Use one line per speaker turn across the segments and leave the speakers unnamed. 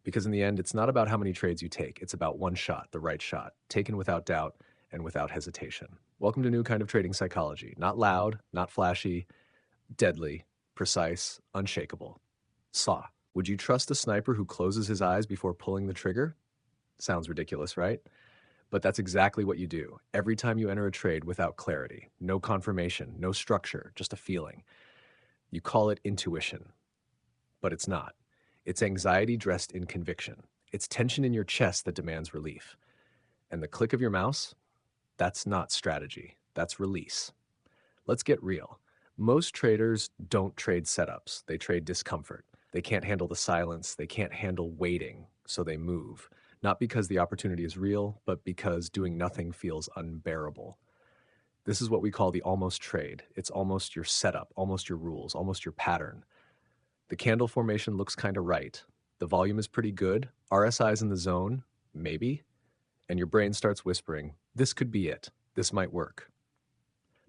Because in the end, it's not about how many trades you take. It's about one shot, the right shot, taken without doubt and without hesitation. Welcome to New Kind of Trading Psychology. Not loud, not flashy, deadly, precise, unshakable. Saw. Would you trust a sniper who closes his eyes before pulling the trigger? Sounds ridiculous, right? But that's exactly what you do. Every time you enter a trade without clarity, no confirmation, no structure, just a feeling. You call it intuition, but it's not. It's anxiety dressed in conviction. It's tension in your chest that demands relief. And the click of your mouse? That's not strategy. That's release. Let's get real. Most traders don't trade setups. They trade discomfort. They can't handle the silence. They can't handle waiting, so they move. Not because the opportunity is real, but because doing nothing feels unbearable. This is what we call the almost trade. It's almost your setup, almost your rules, almost your pattern. The candle formation looks kind of right. The volume is pretty good. RSI's in the zone, maybe. And your brain starts whispering, this could be it. This might work.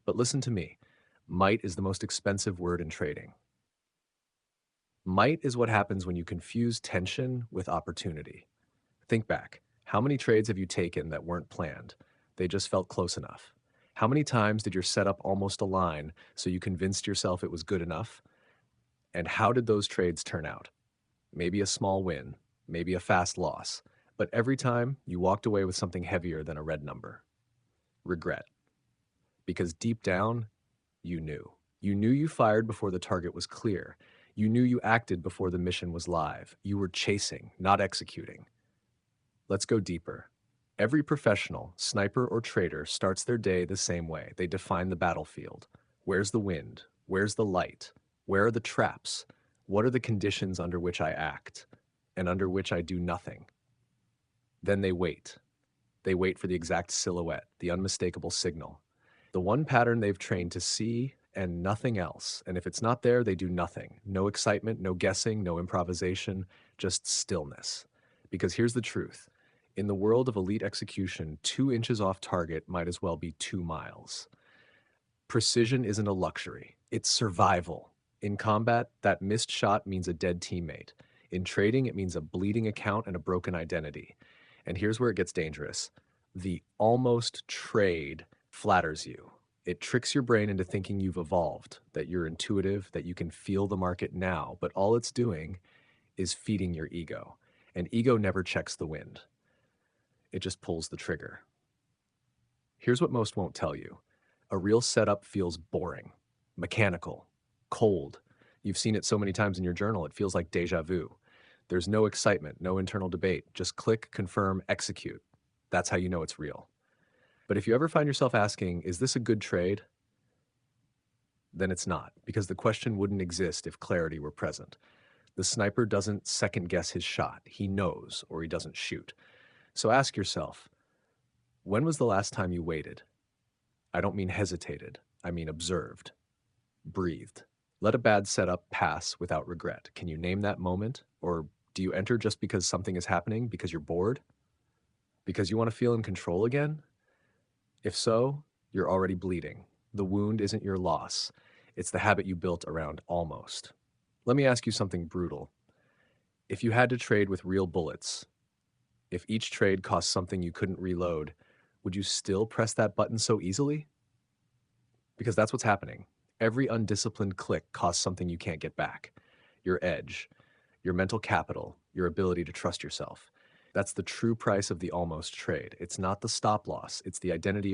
But listen to me. Might is the most expensive word in trading. Might is what happens when you confuse tension with opportunity. Think back. How many trades have you taken that weren't planned? They just felt close enough. How many times did your setup almost align so you convinced yourself it was good enough? And how did those trades turn out? Maybe a small win, maybe a fast loss, but every time you walked away with something heavier than a red number. Regret. Because deep down, you knew. You knew you fired before the target was clear. You knew you acted before the mission was live. You were chasing, not executing. Let's go deeper. Every professional, sniper or trader starts their day the same way. They define the battlefield. Where's the wind? Where's the light? Where are the traps? What are the conditions under which I act and under which I do nothing? Then they wait. They wait for the exact silhouette, the unmistakable signal, the one pattern they've trained to see and nothing else. And if it's not there, they do nothing. No excitement, no guessing, no improvisation, just stillness. Because here's the truth. In the world of elite execution, 2 inches off target might as well be 2 miles. Precision isn't a luxury. It's survival. In combat, that missed shot means a dead teammate. In trading, it means a bleeding account and a broken identity. And here's where it gets dangerous. The almost trade flatters you. It tricks your brain into thinking you've evolved, that you're intuitive, that you can feel the market now, but all it's doing is feeding your ego. And ego never checks the wind. It just pulls the trigger. Here's what most won't tell you. A real setup feels boring, mechanical, cold. You've seen it so many times in your journal, it feels like deja vu. There's no excitement, no internal debate. Just click, confirm, execute. That's how you know it's real. But if you ever find yourself asking, is this a good trade? Then it's not, because the question wouldn't exist if clarity were present. The sniper doesn't second guess his shot. He knows, or he doesn't shoot. So ask yourself, when was the last time you waited? I don't mean hesitated. I mean observed, breathed. Let a bad setup pass without regret. Can you name that moment? Or do you enter just because something is happening, because you're bored? Because you want to feel in control again? If so, you're already bleeding. The wound isn't your loss. It's the habit you built around almost. Let me ask you something brutal. If you had to trade with real bullets, if each trade cost something you couldn't reload, would you still press that button so easily? Because that's what's happening. Every undisciplined click costs something you can't get back. Your edge, your mental capital, your ability to trust yourself. That's the true price of the almost trade. It's not the stop loss. It's the identity